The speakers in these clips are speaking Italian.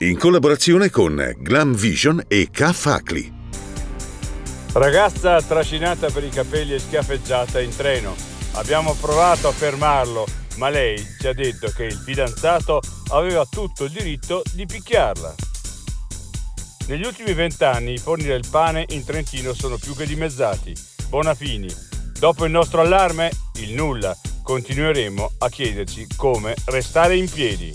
in collaborazione con Glam Vision e K-Facli. Ragazza trascinata per i capelli e schiaffeggiata in treno. Abbiamo provato a fermarlo, ma lei ci ha detto che il fidanzato aveva tutto il diritto di picchiarla. Negli ultimi 20 anni i forni del pane in Trentino sono più che dimezzati. Bonafini. Dopo il nostro allarme, il nulla. Continueremo a chiederci come restare in piedi.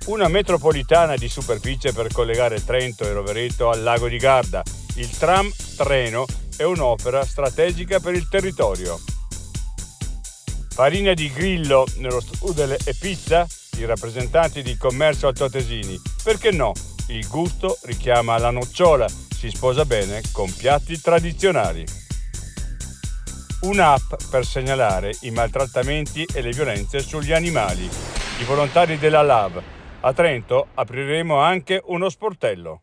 Una metropolitana di superficie per collegare Trento e Rovereto al lago di Garda. Il tram treno è un'opera strategica per il territorio. Farina di grillo nello strudel e pizza? I rappresentanti di commercio altoatesini. Perché no? Il gusto richiama la nocciola, si sposa bene con piatti tradizionali. Un'app per segnalare i maltrattamenti e le violenze sugli animali. I volontari della LAV. A Trento apriremo anche uno sportello.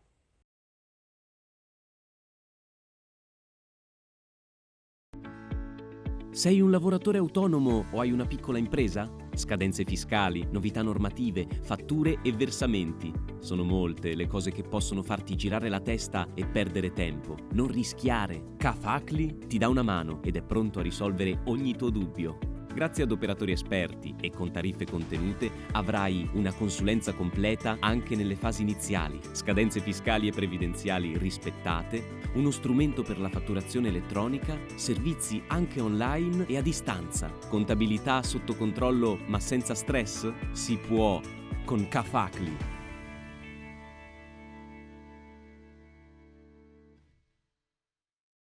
Sei un lavoratore autonomo o hai una piccola impresa? Scadenze fiscali, novità normative, fatture e versamenti. Sono molte le cose che possono farti girare la testa e perdere tempo. Non rischiare. K-Facli ti dà una mano ed è pronto a risolvere ogni tuo dubbio. Grazie ad operatori esperti e con tariffe contenute avrai una consulenza completa anche nelle fasi iniziali, scadenze fiscali e previdenziali rispettate, uno strumento per la fatturazione elettronica, servizi anche online e a distanza, contabilità sotto controllo ma senza stress? Si può con K-Facli.